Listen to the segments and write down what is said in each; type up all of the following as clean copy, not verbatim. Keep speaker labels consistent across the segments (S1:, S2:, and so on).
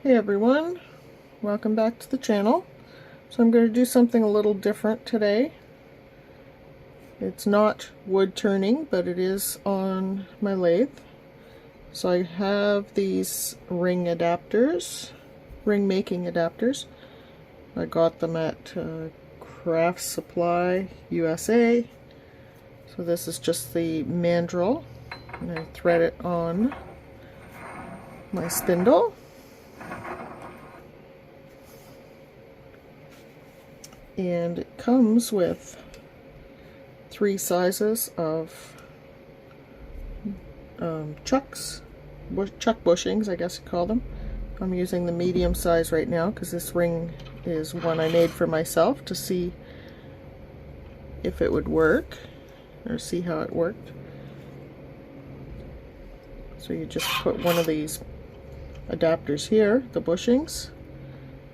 S1: Hey everyone, welcome back to the channel. So I'm going to do something a little different today. It's not wood turning, but it is on my lathe. So I have these ring adapters, ring making adapters. I got them at Craft Supply USA. So this is just the mandrel, and I thread it on my spindle. And it comes with 3 sizes of chuck bushings, I guess you call them. I'm using the medium size right now because this ring is one I made for myself to see if it would work, or see how it worked. So you just put one of these adapters here, the bushings,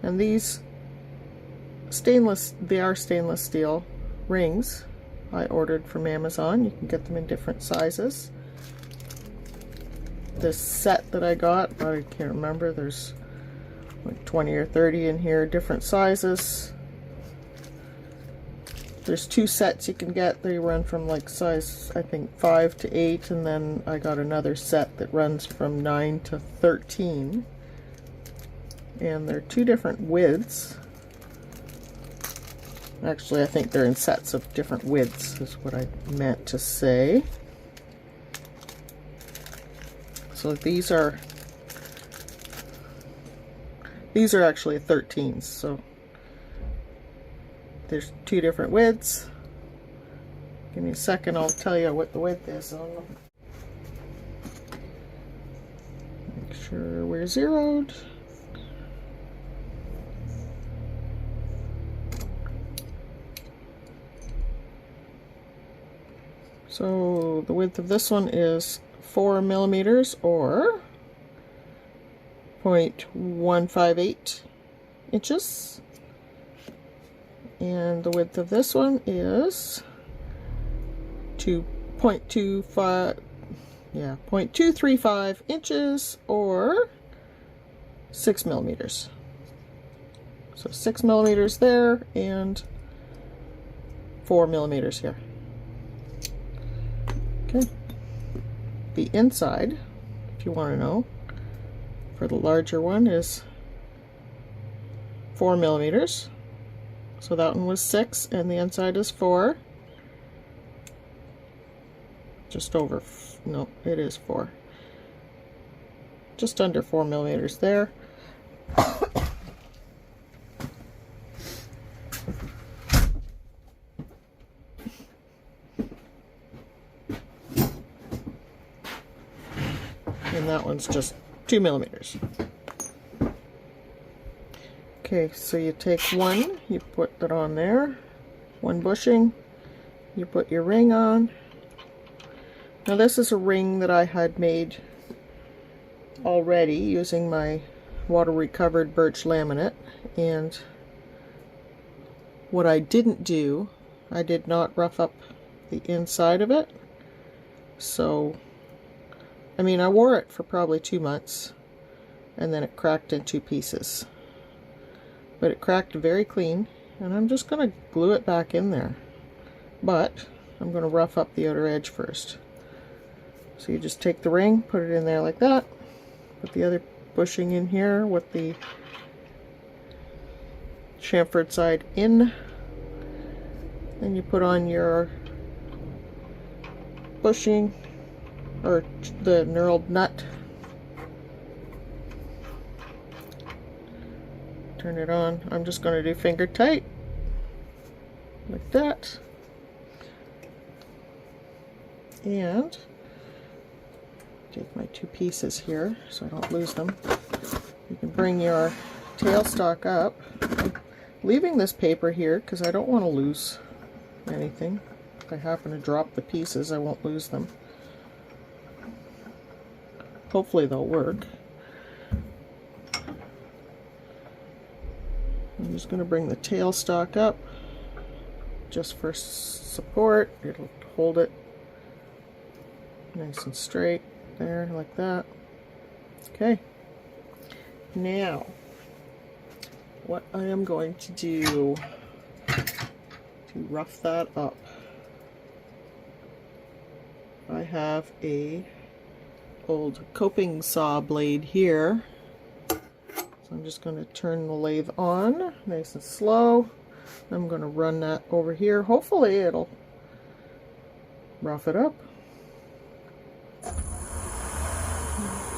S1: and these they are stainless steel rings I ordered from Amazon. You can get them in different sizes. This set that I got, I can't remember, there's like 20 or 30 in here, different sizes. There's 2 sets you can get. They run from like size, I think, 5 to 8, and then I got another set that runs from 9 to 13. And they're 2 different widths. Actually, I think they're in sets of different widths, is what I meant to say. So these are actually 13s, so there's 2 different widths. Give me a second, I'll tell you what the width is on them. Make sure we're zeroed. So the width of this one is 4 millimeters, or 0.158 inches. And the width of this one is 0.235 inches, or 6 millimeters. So 6 millimeters there, and 4 millimeters here. Okay. The inside, if you want to know, for the larger one is 4 millimeters. So that one was 6, and the inside is 4. Just over, no, it is 4. Just under 4 millimeters there. And that one's just 2 millimeters. Okay, so you take one, you put it on there, 1 bushing, you put your ring on. Now this is a ring that I had made already using my water recovered birch laminate, and what I didn't do, I did not rough up the inside of it. So I mean, I wore it for probably 2 months, and then it cracked in 2 pieces. But it cracked very clean, and I'm just going to glue it back in there. But I'm going to rough up the outer edge first. So you just take the ring, put it in there like that, put the other bushing in here with the chamfered side in, then you put on your bushing, or the knurled nut. Turn it on. I'm just going to do finger tight, like that. And take my 2 pieces here so I don't lose them. You can bring your tailstock up. I'm leaving this paper here because I don't want to lose anything. If I happen to drop the pieces, I won't lose them. Hopefully they'll work. I'm just going to bring the tailstock up just for support. It'll hold it nice and straight there, like that. Okay. Now, what I am going to do to rough that up, I have a old coping saw blade here. So I'm just going to turn the lathe on nice and slow. I'm going to run that over here. Hopefully it'll rough it up. I'm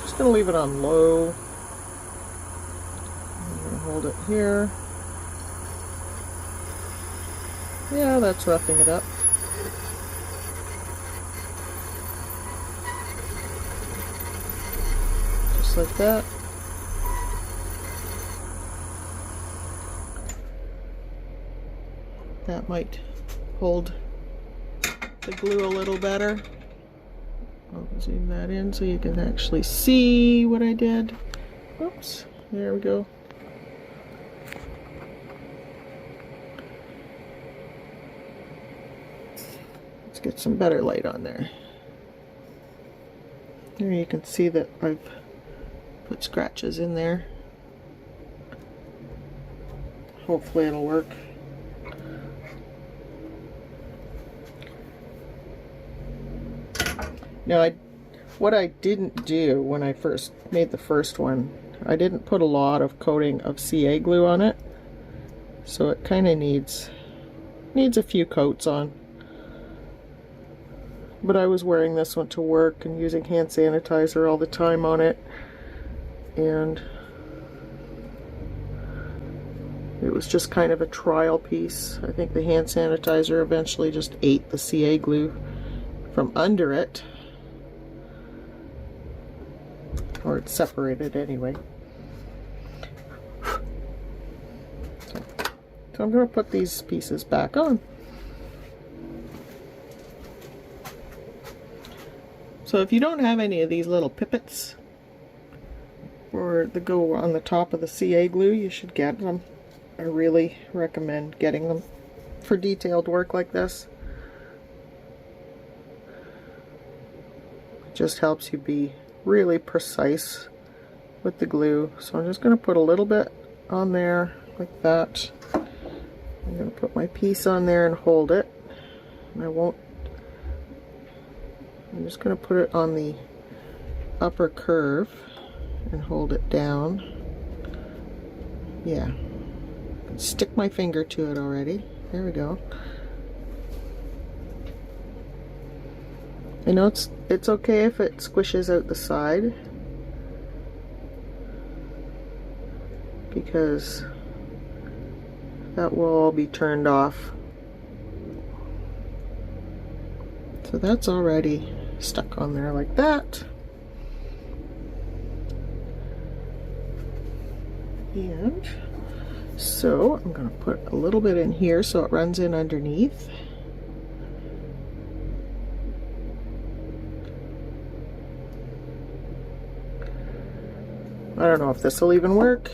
S1: just going to leave it on low. I'm going to hold it here. Yeah, that's roughing it up. Just like that. That might hold the glue a little better. I'll zoom that in so you can actually see what I did. Oops, there we go. Let's get some better light on there. There you can see that I've put scratches in there. Hopefully it'll work. Now, what I didn't do when I first made the first one, I didn't put a lot of coating of CA glue on it, so it kind of needs a few coats on. But I was wearing this one to work and using hand sanitizer all the time on it, and it was just kind of a trial piece. I think the hand sanitizer eventually just ate the CA glue from under it. Or it's separated anyway. So I'm going to put these pieces back on. So if you don't have any of these little pippets or that go on the top of the CA glue, you should get them. I really recommend getting them for detailed work like this. It just helps you be really precise with the glue. So I'm just going to put a little bit on there like that. I'm going to put my piece on there and hold it. And I'm just going to put it on the upper curve and hold it down. Yeah, I can stick my finger to it already. There we go. I know it's okay if it squishes out the side, because that will all be turned off. So that's already stuck on there like that. And so I'm going to put a little bit in here so it runs in underneath. I don't know if this will even work,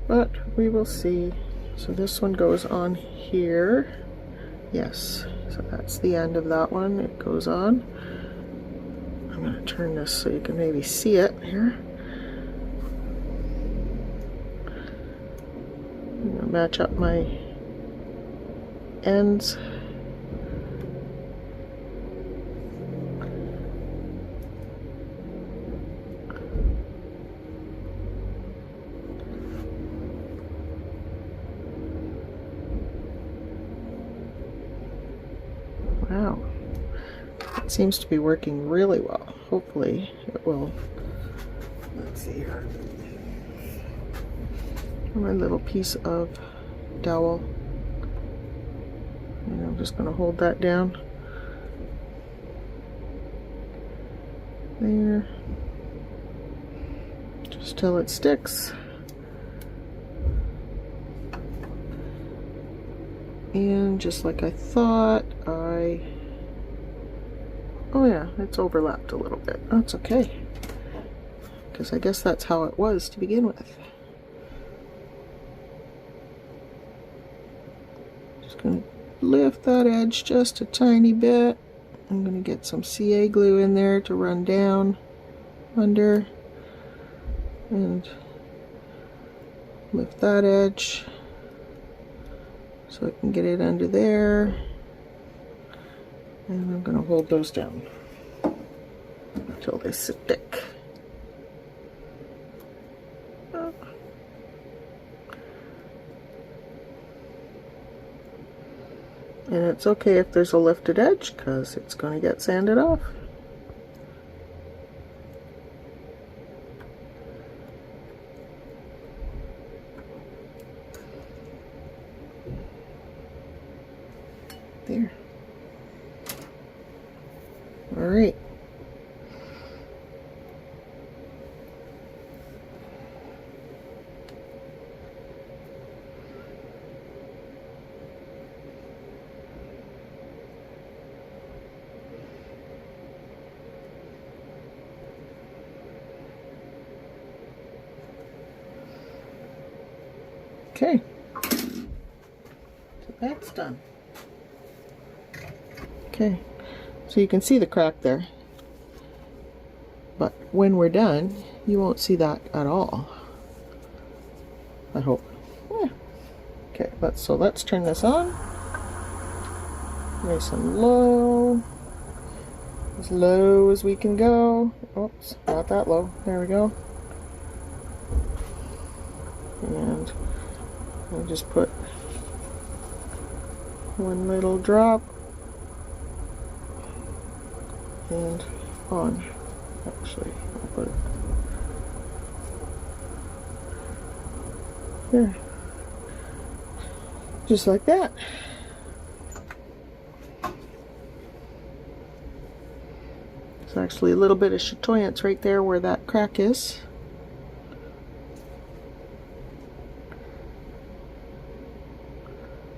S1: but we will see. So this one goes on here. Yes, so that's the end of that one. It goes on. I'm going to turn this so you can maybe see it here. I'm going to match up my ends. Wow, it seems to be working really well. Hopefully it will. Let's see here. My little piece of dowel. And I'm just going to hold that down. There. Just till it sticks. And just like I thought, oh yeah, it's overlapped a little bit. That's okay, because I guess that's how it was to begin with. Just going to lift that edge just a tiny bit. I'm going to get some CA glue in there to run down under. and lift that edge so I can get it under there, and I'm going to hold those down until they stick. And it's okay if there's a lifted edge because it's going to get sanded off. There. All right. Okay, so that's done. Okay, so you can see the crack there, but when we're done, you won't see that at all. I hope. Yeah. Okay, let's turn this on. Nice and low. As low as we can go. Oops, not that low. There we go. And I'll just put one little drop and on. Actually, I'll put it there. Just like that. There's actually a little bit of chatoyance right there where that crack is.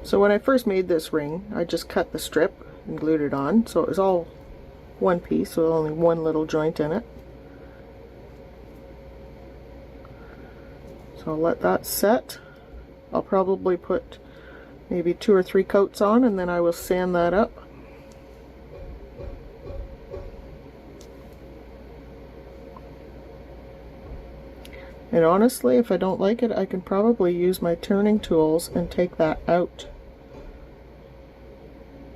S1: So when I first made this ring, I just cut the strip and glued it on, so it was all one piece, so only one little joint in it. So I'll let that set. I'll probably put maybe 2 or 3 coats on, and then I will sand that up. And honestly, if I don't like it, I can probably use my turning tools and take that out.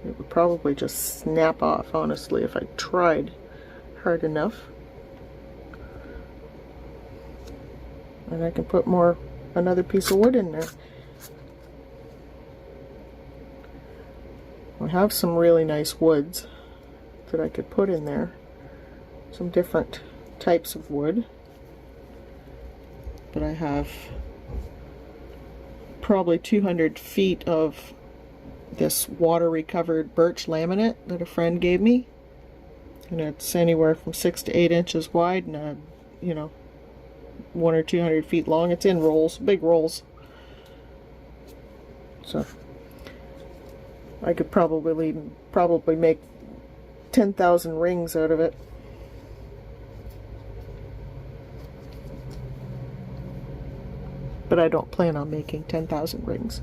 S1: It would probably just snap off, honestly, if I tried hard enough. And I can put another piece of wood in there. I have some really nice woods that I could put in there. Some different types of wood. But I have probably 200 feet of this water recovered birch laminate that a friend gave me, and it's anywhere from 6 to 8 inches wide and you know, 100 or 200 feet long. It's in rolls, big rolls, so I could probably make 10,000 rings out of it. But I don't plan on making 10,000 rings.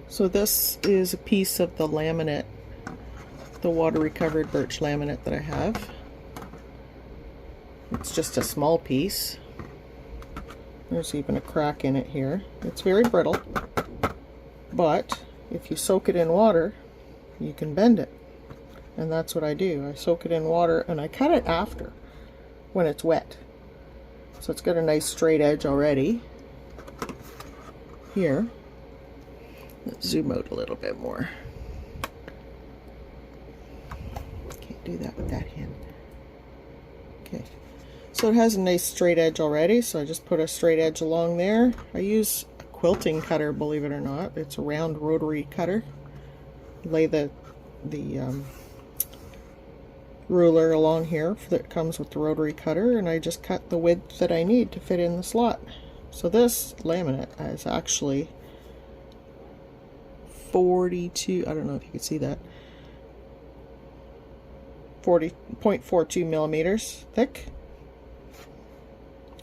S1: So this is a piece of the laminate, the water recovered birch laminate that I have. It's just a small piece. There's even a crack in it here. It's very brittle, but if you soak it in water, you can bend it. And that's what I do. I soak it in water and I cut it after, when it's wet. So it's got a nice straight edge already. Here. Let's zoom out a little bit more. Can't do that with that hand. Okay. So it has a nice straight edge already, so I just put a straight edge along there. I use a quilting cutter, believe it or not. It's a round rotary cutter. Lay the ruler along here that comes with the rotary cutter, and I just cut the width that I need to fit in the slot. So this laminate is actually 42, I don't know if you can see that, 40.42 millimeters thick.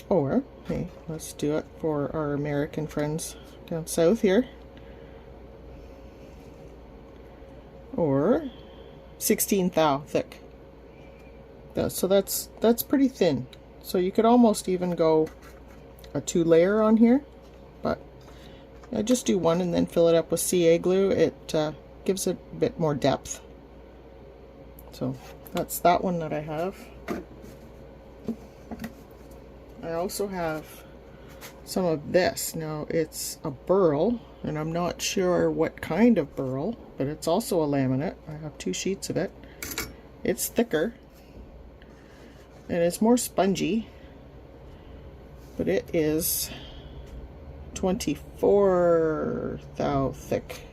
S1: Or, hey, let's do it for our American friends down south here. Or 16 thou thick. So that's pretty thin. So you could almost even go a 2-layer on here, but I just do one and then fill it up with CA glue. It gives it a bit more depth. So that's that one that I have. I also have some of this. Now it's a burl, and I'm not sure what kind of burl, but it's also a laminate. I have 2 sheets of it. It's thicker and it's more spongy, but it is 24 thou thick.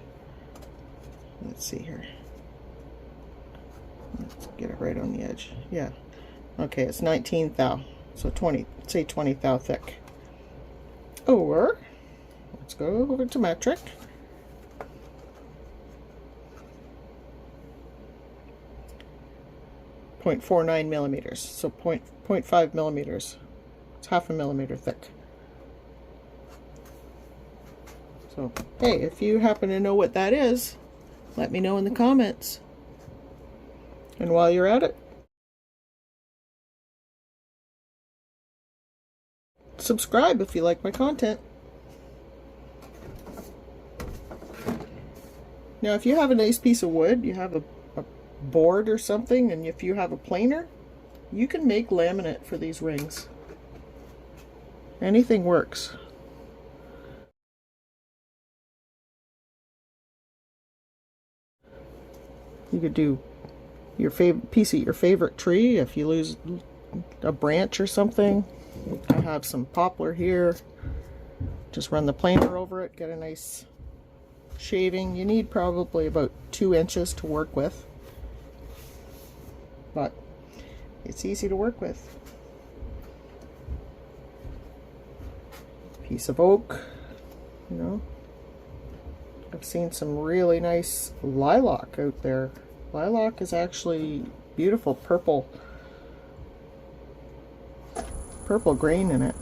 S1: Let's see here. Let's get it right on the edge. Yeah. Okay, it's 19 thou. So 20, say 20 thou thick. Or, let's go over to metric. .49 millimeters. So 0.5 millimeters. It's half a millimeter thick. So, hey, if you happen to know what that is, let me know in the comments. And while you're at it, subscribe if you like my content. Now, if you have a nice piece of wood, you have a board or something, and if you have a planer, you can make laminate for these rings. Anything works. You could do your favorite piece of your favorite tree if you lose a branch or something. I have some poplar here. Just run the planer over it, get a nice shaving. You need probably about 2 inches to work with, but it's easy to work with. Piece of oak, you know. I've seen some really nice lilac out there. Lilac is actually beautiful purple grain in it.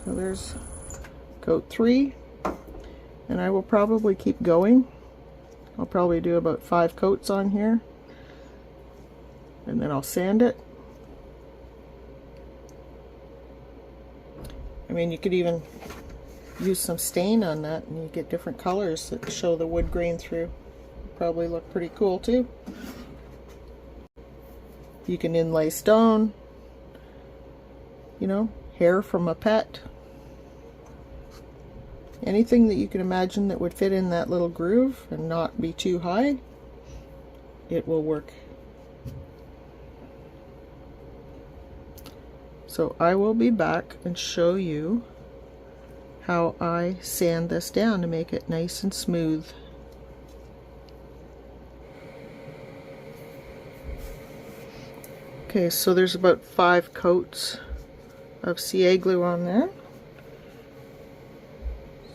S1: So there's coat 3, and I will probably keep going. I'll probably do about 5 coats on here, and then I'll sand it. I mean, you could even use some stain on that and you get different colors that show the wood grain through. Probably look pretty cool too. You can inlay stone, you know, hair from a pet. Anything that you can imagine that would fit in that little groove and not be too high, it will work. So I will be back and show you how I sand this down to make it nice and smooth. Okay, so there's about 5 coats of CA glue on there.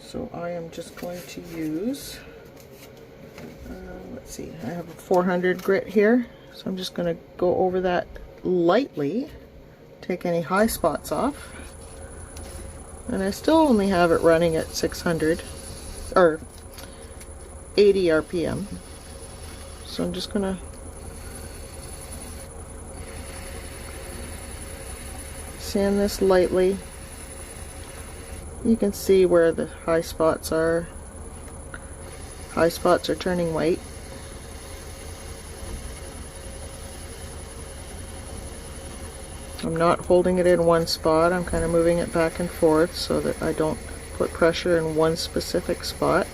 S1: So I am just going to use, let's see, I have a 400 grit here. So I'm just going to go over that lightly. Take any high spots off, and I still only have it running at 600 or 80 RPM. So I'm just gonna sand this lightly. You can see where the high spots are. High spots are turning white. I'm not holding it in one spot. I'm kind of moving it back and forth so that I don't put pressure in one specific spot.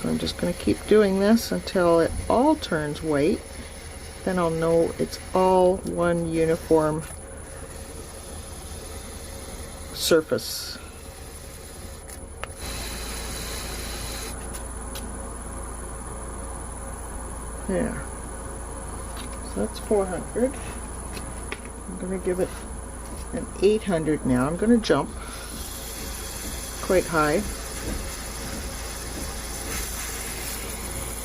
S1: So I'm just going to keep doing this until it all turns white. Then I'll know it's all one uniform surface. There. So that's 400. I'm going to give it an 800 now. I'm going to jump quite high.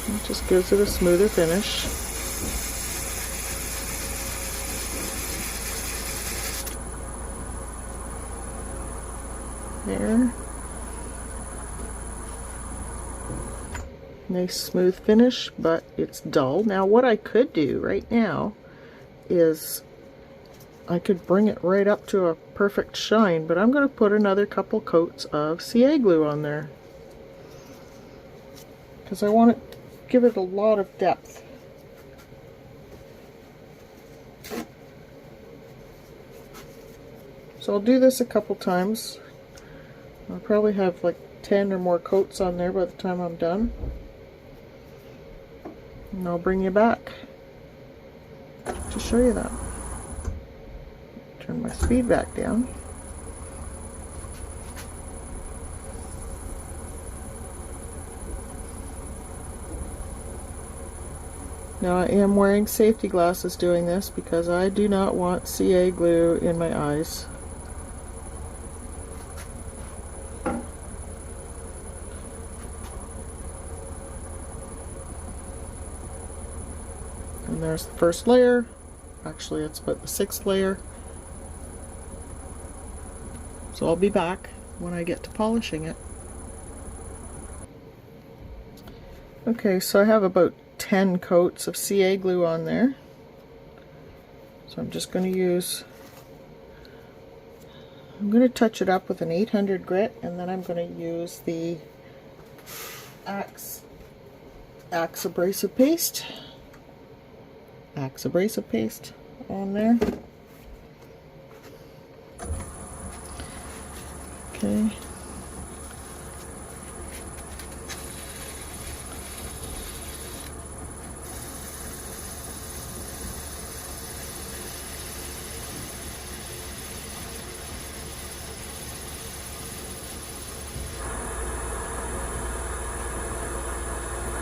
S1: It just gives it a smoother finish. There. Nice smooth finish, but it's dull. Now what I could do right now is I could bring it right up to a perfect shine, but I'm going to put another couple coats of CA glue on there because I want to give it a lot of depth. So I'll do this a couple times. I'll probably have like 10 or more coats on there by the time I'm done. And I'll bring you back to show you that. Turn my speed back down. Now I am wearing safety glasses doing this because I do not want CA glue in my eyes. And there's the first layer. Actually, it's about the 6th layer. So I'll be back when I get to polishing it. Okay, so I have about 10 coats of CA glue on there. So I'm just going to touch it up with an 800 grit, and then I'm going to use the Axe abrasive paste. Axe abrasive paste on there. Okay.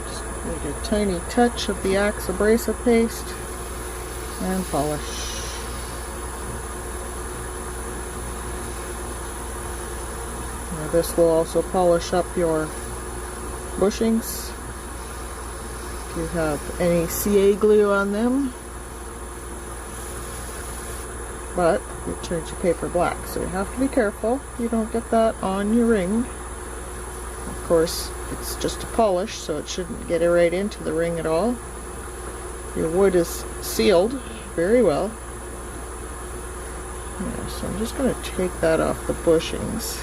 S1: Just need a tiny touch of the Axe abrasive paste and polish. Now this will also polish up your bushings if you have any CA glue on them, but it turns your paper black, so you have to be careful you don't get that on your ring. Of course, it's just a polish, so it shouldn't get it right into the ring at all. Your wood is sealed very well. Yeah, so I'm just going to take that off the bushings.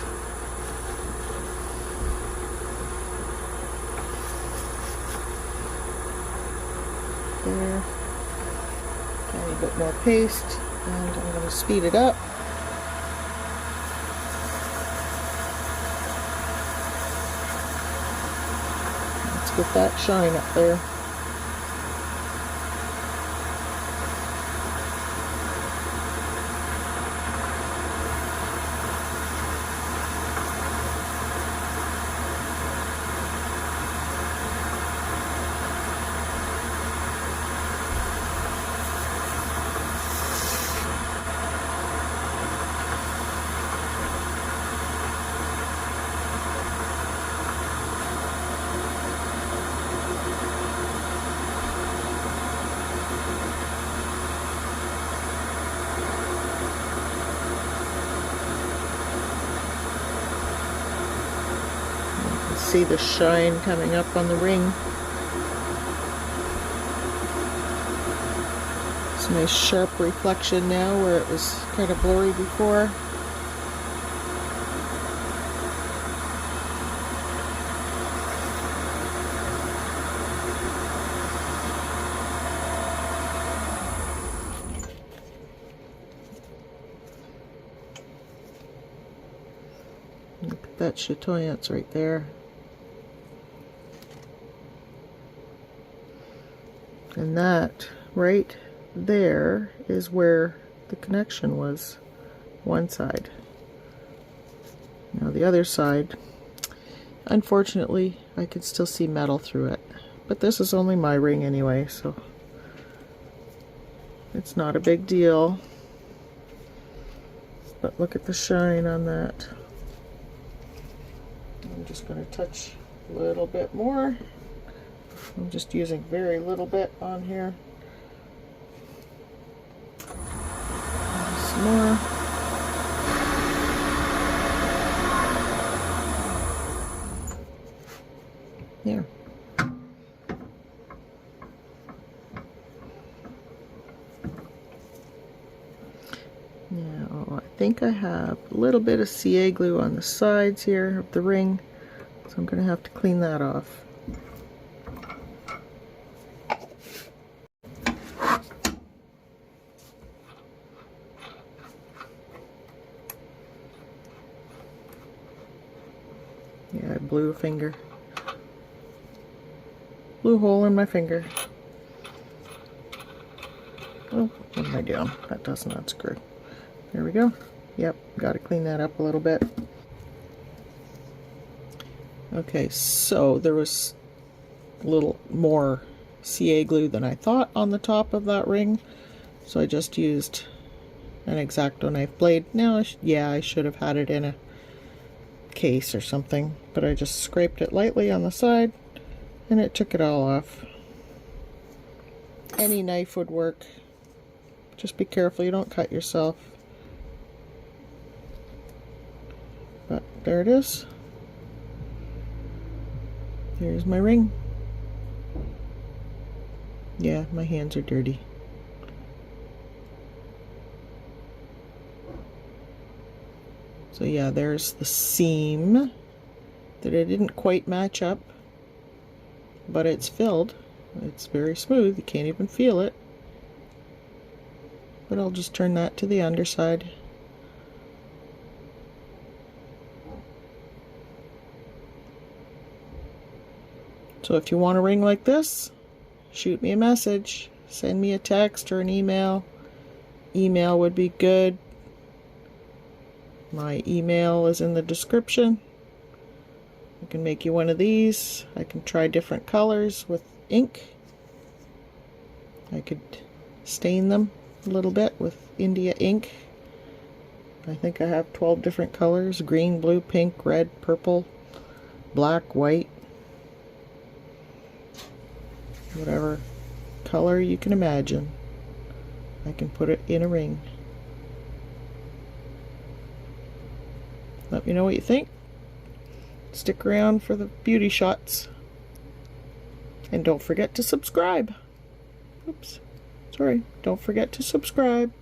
S1: There. Tiny bit more paste, and I'm going to speed it up. Let's get that shine up there. See the shine coming up on the ring. It's a nice sharp reflection now where it was kind of blurry before. Look at that chatoyance right there. And that right there is where the connection was, one side. Now the other side, unfortunately, I can still see metal through it. But this is only my ring anyway, so it's not a big deal. But look at the shine on that. I'm just going to touch a little bit more. I'm just using very little bit on here. Some more. Now, I think I have a little bit of CA glue on the sides here of the ring, so I'm going to have to clean that off. Yeah, I blew a finger. Blew a hole in my finger. Oh, what am I doing? That does not screw. There we go. Yep, got to clean that up a little bit. Okay, so there was a little more CA glue than I thought on the top of that ring, so I just used an X-Acto knife blade. Now, yeah, I should have had it in a case or something, but I just scraped it lightly on the side and it took it all off. Any knife would work. Just be careful you don't cut yourself. But there it is. Here's my ring. Yeah, my hands are dirty. So yeah, there's the seam that I didn't quite match up, but it's filled. It's very smooth, you can't even feel it. But I'll just turn that to the underside. So if you want a ring like this, shoot me a message, send me a text or an email. Email would be good. My email is in the description. I can make you one of these. I can try different colors with ink. I could stain them a little bit with India ink. I think I have 12 different colors: green, blue, pink, red, purple, black, white. Whatever color you can imagine, I can put it in a ring. Let me know what you think. Stick around for the beauty shots. And don't forget to subscribe. Oops. Sorry. Don't forget to subscribe.